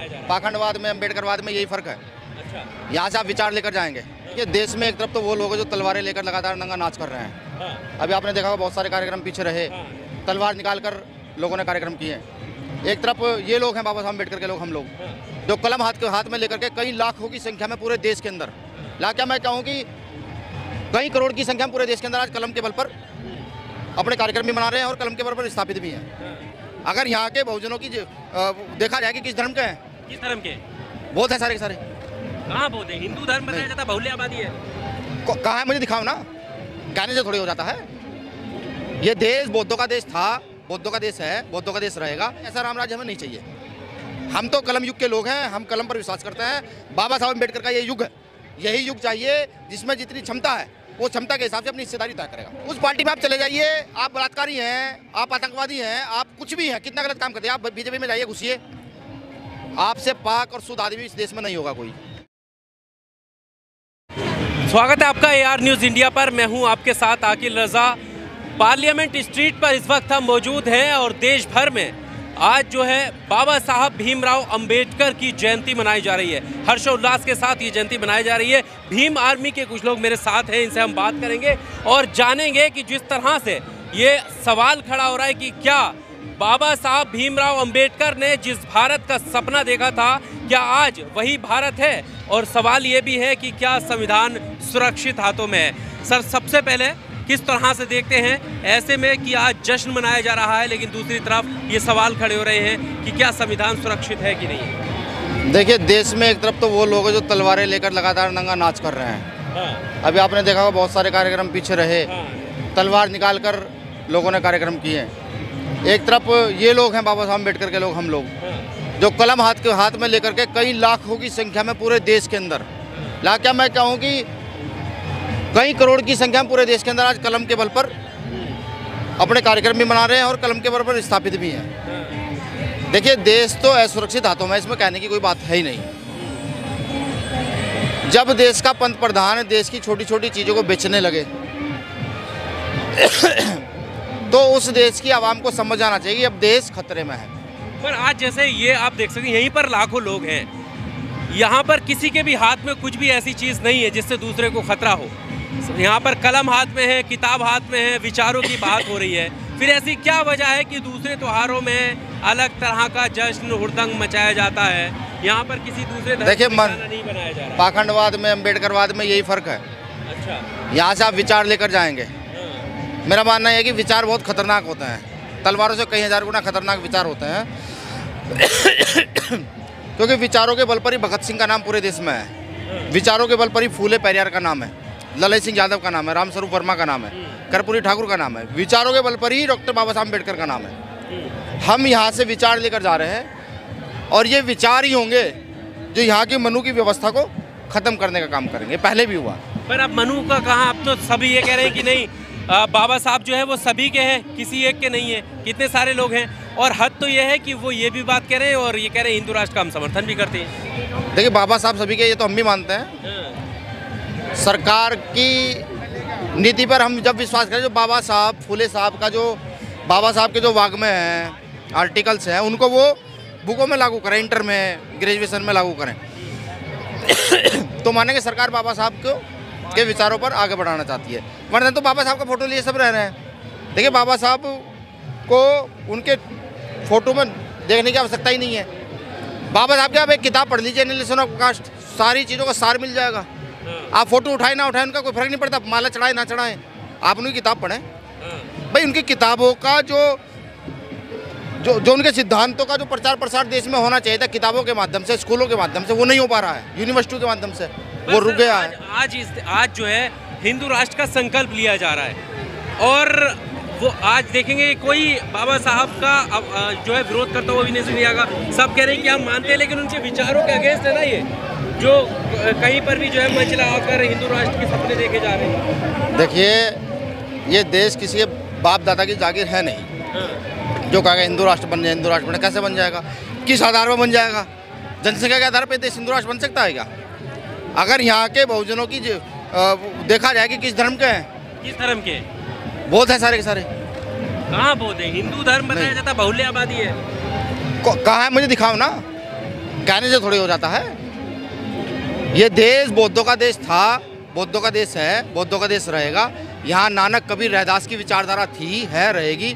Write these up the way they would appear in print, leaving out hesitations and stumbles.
मनाया जा रहा है? पाखंडवाद में, अम्बेडकरवाद में यही फर्क है। अच्छा। यहाँ से आप विचार लेकर जाएंगे। ये देश में एक तरफ तो वो लोग हैं जो तलवारें लेकर लगातार नंगा नाच कर रहे हैं। हाँ। अभी आपने देखा होगा बहुत सारे कार्यक्रम पीछे रहे, हाँ। तलवार निकाल कर लोगों ने कार्यक्रम किए। एक तरफ ये लोग हैं बाबा साहब अम्बेडकर के लोग, हम लोग हाँ। जो कलम हाथ में लेकर के कई लाखों की संख्या में पूरे देश के अंदर, क्या मैं कहूँ कि कई करोड़ की संख्या में पूरे देश के अंदर आज कलम के बल पर अपने कार्यक्रम भी मना रहे हैं और कलम के बल पर स्थापित भी हैं। अगर यहाँ के बहुजनों की देखा जाए कि किस धर्म के हैं, किस धर्म के? बहुत है सारे के सारे। कहाँ बहुत है? हिंदू धर्म बताया जाता है, बहुल्य आबादी है। कहाँ है मुझे दिखाओ ना, कहने से थोड़ी हो जाता है। ये देश बौद्धों का देश था, बौद्धों का देश है, बौद्धों का देश रहेगा। ऐसा राम राज्य हमें नहीं चाहिए। हम तो कलम युग के लोग हैं, हम कलम पर विश्वास करते हैं। बाबा साहब अम्बेडकर का ये युग है, यही युग चाहिए जिसमें जितनी क्षमता है वो क्षमता के हिसाब से अपनी हिस्सेदारी तय करेगा। उस पार्टी में आप चले जाइए, आप बलात्कारी हैं, आप आतंकवादी हैं, आप कुछ भी हैं, कितना गलत काम करते हैं, आप बीजेपी में जाइए, घुसिए, आपसे पाक और शुद्ध आदमी इस देश में नहीं होगा कोई। स्वागत है आपका AR न्यूज़ इंडिया पर। मैं हूं आपके साथ आकिल रजा। पार्लियामेंट स्ट्रीट पर इस वक्त हम मौजूद हैं और देश भर में आज जो है बाबा साहब भीमराव अंबेडकर की जयंती मनाई जा रही है। हर्षोल्लास के साथ ये जयंती मनाई जा रही है। भीम आर्मी के कुछ लोग मेरे साथ हैं, इनसे हम बात करेंगे और जानेंगे कि जिस तरह से ये सवाल खड़ा हो रहा है कि क्या बाबा साहब भीमराव अंबेडकर ने जिस भारत का सपना देखा था, क्या आज वही भारत है? और सवाल ये भी है कि क्या संविधान सुरक्षित हाथों में है? सर, सबसे पहले किस तरह से देखते हैं ऐसे में कि आज जश्न मनाया जा रहा है, लेकिन दूसरी तरफ ये सवाल खड़े हो रहे हैं कि क्या संविधान सुरक्षित है कि नहीं? देखिए, देश में एक तरफ तो वो लोग हैं जो तलवारें लेकर लगातार नंगा नाच कर रहे हैं। हाँ। अभी आपने देखा होगा बहुत सारे कार्यक्रम पीछे रहे, हाँ। तलवार निकाल कर लोगों ने कार्यक्रम किए। एक तरफ ये लोग हैं बाबा साहब अम्बेडकर के लोग, हम लोग हाँ। जो कलम हाथ में लेकर के कई लाखों की संख्या में पूरे देश के अंदर, क्या मैं कहूँ कि कई करोड़ की संख्या में पूरे देश के अंदर आज कलम के बल पर अपने कार्यक्रम भी मना रहे हैं और कलम के बल पर स्थापित भी हैं। देखिए, देश तो असुरक्षित हाथों में, इसमें कहने की कोई बात है ही नहीं। जब देश का पंत प्रधान देश की छोटी छोटी चीज़ों को बेचने लगे तो उस देश की आवाम को समझ आना चाहिए कि अब देश खतरे में है। पर आज जैसे ये आप देख सकते हैं, यहीं पर लाखों लोग हैं, यहाँ पर किसी के भी हाथ में कुछ भी ऐसी चीज़ नहीं है जिससे दूसरे को खतरा हो। यहाँ पर कलम हाथ में है, किताब हाथ में है, विचारों की बात हो रही है। फिर ऐसी क्या वजह है कि दूसरे त्योहारों में अलग तरह का जश्न हुड़दंग मचाया जाता है, यहाँ पर किसी दूसरे धर्म देखिए, का नहीं बनाया जा रहा? पाखंडवाद में, अम्बेडकरवाद में यही फर्क है। अच्छा। यहाँ से आप विचार लेकर जाएंगे। मेरा मानना है कि विचार बहुत खतरनाक होते हैं, तलवारों से कई हजार गुना खतरनाक विचार होते हैं क्योंकि विचारों के बल पर ही भगत सिंह का नाम पूरे देश में है, विचारों के बल पर ही फूले पेरियार का नाम है, ललित सिंह यादव का नाम है, रामस्वरूप वर्मा का नाम है, कर्पूरी ठाकुर का नाम है, विचारों के बल पर ही डॉक्टर बाबा साहब अम्बेडकर का नाम है। हम यहाँ से विचार लेकर जा रहे हैं और ये विचार ही होंगे जो यहाँ की मनु की व्यवस्था को खत्म करने का काम करेंगे। पहले भी हुआ। पर अब मनु का कहाँ? अब तो सभी ये कह रहे हैं कि नहीं, बाबा साहब जो है वो सभी के हैं, किसी एक के नहीं है। कितने सारे लोग हैं और हद तो ये है कि वो ये भी बात कह रहे हैं और ये कह रहे हैं हिंदू राष्ट्र का हम समर्थन भी करते हैं। देखिए, बाबा साहब सभी के, ये तो हम भी मानते हैं। सरकार की नीति पर हम जब विश्वास करें, जो बाबा साहब फूले साहब का जो बाबा साहब के जो वाग्मय हैं, आर्टिकल्स हैं, उनको वो बुकों में लागू करें, इंटर में, ग्रेजुएशन में लागू करें तो मानेंगे सरकार बाबा साहब को के विचारों पर आगे बढ़ाना चाहती है। वरना तो बाबा साहब का फोटो लिए सब रह रहे हैं। देखिए, बाबा साहब को उनके फोटो में देखने की आवश्यकता ही नहीं है। बाबा साहब की आप एक किताब पढ़ लीजिए, एनालिसिस ऑफ कास्ट, सारी चीज़ों का सार मिल जाएगा। आप फोटो उठाए ना उठाए, उनका कोई फर्क नहीं पड़ता, माला चढ़ाए ना चढ़ाएं, आप उनकी किताब पढ़ें। भाई, उनकी किताबों का जो उनके सिद्धांतों का जो प्रचार प्रसार देश में होना चाहिए था, किताबों के माध्यम से, स्कूलों के माध्यम से, वो नहीं हो पा रहा है। यूनिवर्सिटियों के माध्यम से वो रुक गया है। आज जो है हिंदू राष्ट्र का संकल्प लिया जा रहा है और वो आज देखेंगे कोई बाबा साहब का जो है विरोध करता हुआ भी नहीं सुनिएगा। सब कह रहे हैं कि हम मानते हैं, लेकिन उनके विचारों के अगेंस्ट है ना ये, जो कहीं पर भी जो है मंच लगाकर हिंदू राष्ट्र के सपने देखे जा रहे हैं। देखिए, ये देश किसी के बाप दादा की जागीर है नहीं। जो कहेगा हिंदू राष्ट्र बन जाए, हिंदू राष्ट्र बने, कैसे बन जाएगा? किस आधार पर बन जाएगा? जनसंख्या के आधार पर देश हिंदू राष्ट्र बन सकता है क्या? अगर यहाँ के बहुजनों की देखा जाए कि किस धर्म के हैं, किस धर्म के? बहुत है सारे के सारे। कहाँ बहुत है? हिंदू धर्म बताया जाता है, बहुल्य आबादी है। कहाँ है मुझे दिखाओ ना, कहने से थोड़ी हो जाता है। ये देश बौद्धों का देश था, बौद्धों का देश है, बौद्धों का देश रहेगा। यहाँ नानक कबीर रैदास की विचारधारा थी, है, रहेगी।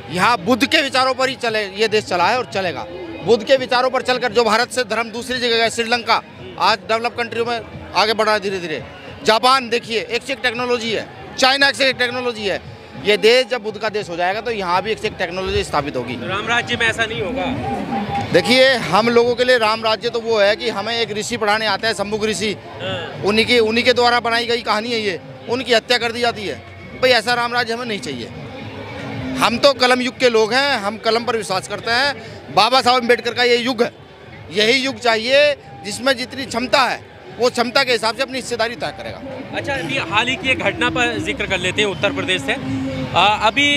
यहाँ बुद्ध के विचारों पर ही चले ये देश चला है और चलेगा। बुद्ध के विचारों पर चलकर जो भारत से धर्म दूसरी जगह गया, श्रीलंका आज डेवलप कंट्रियों में आगे बढ़ रहा है धीरे धीरे। जापान देखिए, एक से एक टेक्नोलॉजी है, चाइना एक से एक टेक्नोलॉजी है। ये देश जब बुद्ध का देश हो जाएगा तो यहाँ भी एक से एक टेक्नोलॉजी स्थापित होगी। राम राज्य में ऐसा नहीं होगा। देखिए, हम लोगों के लिए राम राज्य तो वो है कि हमें एक ऋषि पढ़ाने आता है, शंभुक ऋषि, उन्हीं के द्वारा बनाई गई कहानी है ये, उनकी हत्या कर दी जाती है। भाई ऐसा राम राज्य हमें नहीं चाहिए। हम तो कलम युग के लोग हैं, हम कलम पर विश्वास करते हैं। बाबा साहब अम्बेडकर का ये युग है, यही युग चाहिए जिसमें जितनी क्षमता है वो क्षमता के हिसाब से अपनी हिस्सेदारी तय करेगा। अच्छा, अभी हाल ही की एक घटना पर जिक्र कर लेते हैं उत्तर प्रदेश से। अभी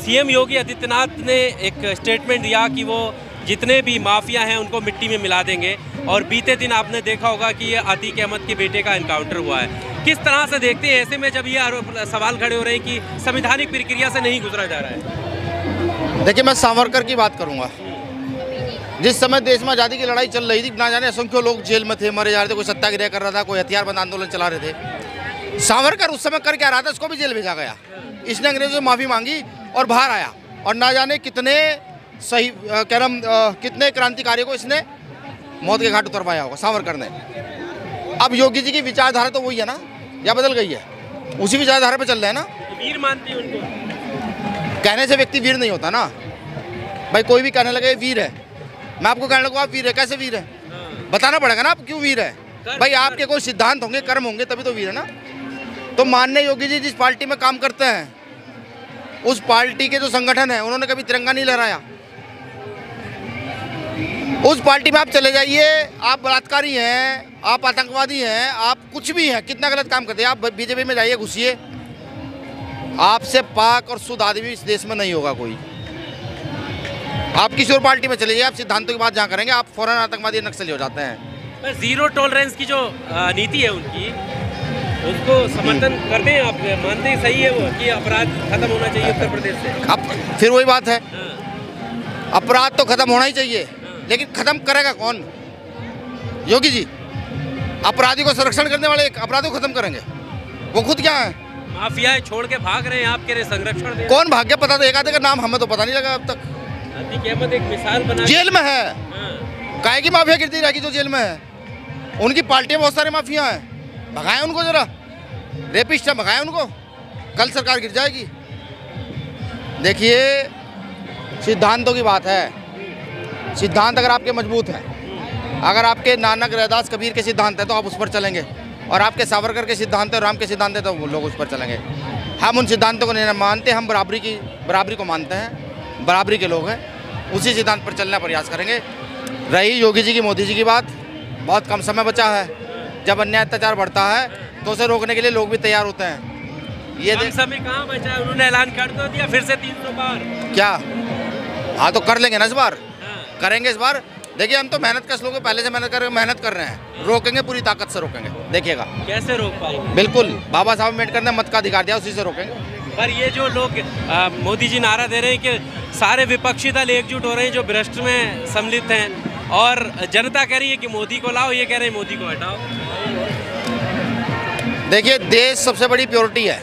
सीएम योगी आदित्यनाथ ने एक स्टेटमेंट दिया कि वो जितने भी माफिया हैं उनको मिट्टी में मिला देंगे, और बीते दिन आपने देखा होगा कि ये अतीक अहमद के बेटे का एनकाउंटर हुआ है। किस तरह से देखते हैं ऐसे में जब ये सवाल खड़े हो रहे हैं कि संवैधानिक प्रक्रिया से नहीं गुजरा जा रहा है? देखिए, मैं सावरकर की बात करूँगा। जिस समय देश में आज़ादी की लड़ाई चल रही थी, ना जाने असंख्य लोग जेल में थे, मरे जा रहे थे, कोई सत्याग्रह कर रहा था, कोई हथियारबंद आंदोलन चला रहे थे। सावरकर उस समय कर क्या रहा था, उसको भी जेल भेजा गया। इसने अंग्रेजों से माफ़ी मांगी और बाहर आया, और ना जाने कितने सही कितने क्रांतिकारियों को इसने मौत के घाट उतरवाया होगा सावरकर ने। अब योगी जी की विचारधारा तो वही है ना, या बदल गई है? उसी विचारधारा पे चल रहे हैं ना। वीर मानती है उनको। कहने से व्यक्ति वीर नहीं होता ना भाई। कोई भी कहने लगे वीर है, मैं आपको कहने लगूँ आप वीर है, कैसे वीर है? बताना पड़ेगा ना आप क्यों वीर है। भाई आपके कोई सिद्धांत होंगे, कर्म होंगे, तभी तो वीर है ना। तो माननीय योगी जी जिस पार्टी में काम करते हैं, उस पार्टी के जो संगठन है, उन्होंने कभी तिरंगा नहीं लहराया। उस पार्टी में आप चले जाइए, आप बलात्कारी हैं, आप आतंकवादी हैं, आप कुछ भी हैं, कितना गलत काम करते हैं। आप बीजेपी में जाइए, घुसिए, आपसे पाक और शुद्ध आदमी इस देश में नहीं होगा कोई। आप किसी और पार्टी में चले जाइए, आप सिद्धांतों की बात जहाँ करेंगे, आप फौरन आतंकवादी नक्सली हो जाते हैं। जीरो टॉलरेंस की जो नीति है उनकी, उसको समर्थन करते हैं आप? मानते हैं सही है वो कि अपराध खत्म होना चाहिए उत्तर प्रदेश से? अब फिर वही बात है, अपराध तो खत्म होना ही चाहिए, लेकिन खत्म करेगा कौन? योगी जी अपराधी को संरक्षण करने वाले अपराधी को खत्म करेंगे, वो खुद क्या है? माफिया छोड़ के भाग रहे हैं, आप कह रहे संरक्षण दे। कौन भाग गया पता तो एक आधे का नाम हमें तो पता नहीं लगा अब तक। अतीक अहमद एक मिसाल बना, जेल में है। काहे की माफिया गिरती रहेगी जो जेल में है? उनकी पार्टी में बहुत सारे माफिया हैं, भगाएं उनको जरा, रेपिस्ट है, भगाएं उनको, कल सरकार गिर जाएगी। देखिए, सिद्धांतों की बात है। सिद्धांत अगर आपके मजबूत हैं, अगर आपके नानक रैदास कबीर के सिद्धांत हैं तो आप उस पर चलेंगे, और आपके सावरकर के सिद्धांत और राम के सिद्धांत हैं तो वो लोग उस पर चलेंगे। हम उन सिद्धांतों को नहीं मानते, हम बराबरी को मानते हैं, बराबरी के लोग हैं, उसी सिद्धांत पर चलने का प्रयास करेंगे। रही योगी जी की, मोदी जी की बात, बहुत कम समय बचा है। जब अन्याय अत्याचार बढ़ता है तो उसे रोकने के लिए लोग भी तैयार होते हैं। ये समय कहाँ बचा है? उन्होंने ऐलान कर दो दिया फिर से 300 पार। क्या? हाँ तो कर लेंगे ना इस बार, करेंगे इस बार। देखिए, हम तो मेहनत कर लोग पहले से मेहनत कर रहे हैं, रोकेंगे, पूरी ताकत से रोकेंगे, देखिएगा। कैसे रोक पाएंगे? बिल्कुल, बाबा साहब अम्बेडकर ने मत का अधिकार दिया, उसी से रोकेंगे। पर ये जो लोग मोदी जी नारा दे रहे हैं कि सारे विपक्षी दल एकजुट हो रहे हैं जो भ्रष्ट में सम्मिलित हैं, और जनता कह रही है कि मोदी को लाओ, ये कह रहे हैं मोदी को हटाओ। देखिए, देश सबसे बड़ी प्योरिटी है,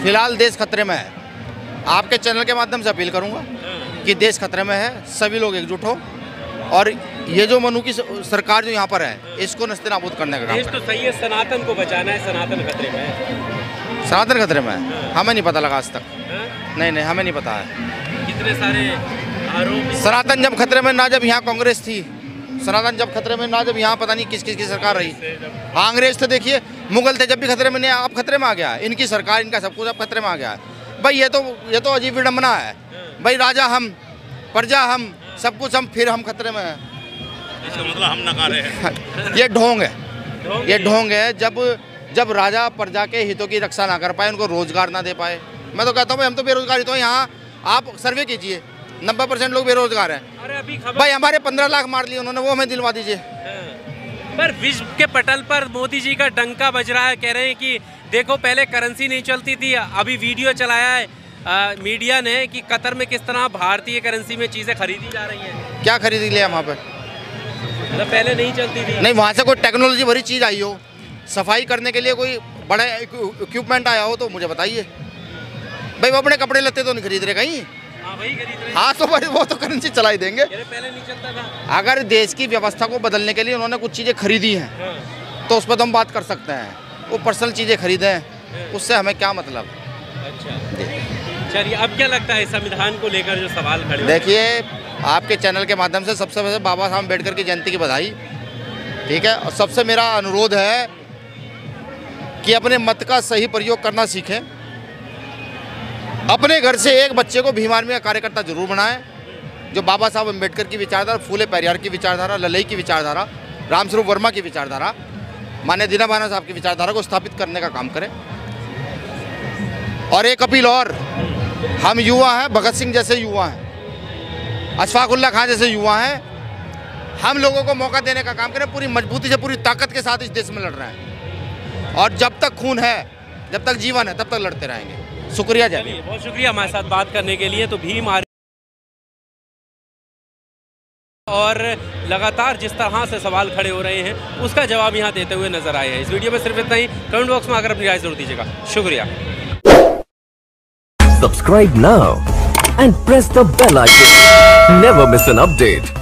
फिलहाल देश खतरे में है। आपके चैनल के माध्यम से अपील करूंगा कि देश खतरे में है, सभी लोग एकजुट हो, और ये जो मनु की सरकार जो यहाँ पर है, इसको नस्ते नाबूद करने का काम देश तो सही है, सनातन को बचाना है, सनातन खतरे में है। सनातन खतरे में है? हमें नहीं पता लगा आज तक। नहीं, हमें नहीं पता है। कितने सारे आरोप। सनातन जब खतरे में ना, जब यहाँ कांग्रेस थी, सनातन जब खतरे में ना, जब यहाँ पता नहीं किस किस की सरकार रही। हाँ, अंग्रेज थे, देखिए, मुगल थे, जब भी खतरे में नहीं, आप खतरे में आ गया है। इनकी सरकार, इनका सब कुछ अब खतरे में आ गया है। भाई ये तो अजीब विडम्बना है। भाई राजा हम, प्रजा हम, सब कुछ हम, फिर हम खतरे में हैं। इसका मतलब हम नकारे हैं। ये ढोंग है, ये ढोंग है। जब राजा प्रजा के हितों की रक्षा ना कर पाए, उनको रोजगार ना दे पाए। मैं तो कहता हूँ भाई, हम तो बेरोजगार ही तो यहाँ, आप सर्वे कीजिए, 90% लोग बेरोजगार हैं। अरे अभी भाई हमारे 15 लाख मार लिए उन्होंने, वो हमें दिलवा दीजिए। पर विश्व के पटल पर मोदी जी का डंका बज रहा है, कह रहे हैं कि देखो पहले करेंसी नहीं चलती थी, अभी वीडियो चलाया है मीडिया ने कि कतर में किस तरह भारतीय करेंसी में चीज़ें खरीदी जा रही हैं। क्या खरीदी लिया वहाँ पे? मतलब पहले नहीं चलती थी? नहीं, वहाँ से कोई टेक्नोलॉजी भरी चीज़ आई हो, सफाई करने के लिए कोई बड़ा इक्विपमेंट आया हो तो मुझे बताइए। भाई वो अपने कपड़े लत्ते तो नहीं खरीद रहे कहीं। हाँ, वही खरीद रहे हैं। हाँ तो भाई वो तो करेंसी चला ही देंगे। पहले नहीं चलता था। अगर देश की व्यवस्था को बदलने के लिए उन्होंने कुछ चीज़ें खरीदी हैं हाँ। तो उस पर तो हम बात कर सकते हैं। वो पर्सनल चीज़ें खरीदें, उससे हमें क्या मतलब। अच्छा, चलिए, अब क्या लगता है संविधान को लेकर जो सवाल खड़े? देखिए, आपके चैनल के माध्यम से सबसे पहले बाबा साहब अम्बेडकर की जयंती की बधाई, ठीक है। और सबसे मेरा अनुरोध है कि अपने मत का सही प्रयोग करना सीखें। अपने घर से एक बच्चे को भीम आर्मी का कार्यकर्ता जरूर बनाएं, जो बाबा साहब अम्बेडकर की विचारधारा, फूले पेरियार की विचारधारा, ललई की विचारधारा, रामस्वरूप वर्मा की विचारधारा, माननीय दीना भाना साहब की विचारधारा को स्थापित करने का काम करें। और एक अपील और, हम युवा हैं, भगत सिंह जैसे युवा हैं, अशफाकुल्ला खान जैसे युवा हैं, हम लोगों को मौका देने का काम करें। पूरी मजबूती से, पूरी ताकत के साथ इस देश में लड़ रहे हैं और जब तक खून है, जब तक जीवन है, तब तक लड़ते रहेंगे। शुक्रिया। जय। बहुत शुक्रिया हमारे साथ बात करने के लिए। तो भीम आर्मी और लगातार जिस तरह से सवाल खड़े हो रहे हैं उसका जवाब यहाँ देते हुए नजर आए हैं। इस वीडियो में सिर्फ इतना ही। कमेंट बॉक्स में आकर अपनी राय जरूर दीजिएगा। शुक्रिया। Subscribe now and press the bell icon. Never miss an update.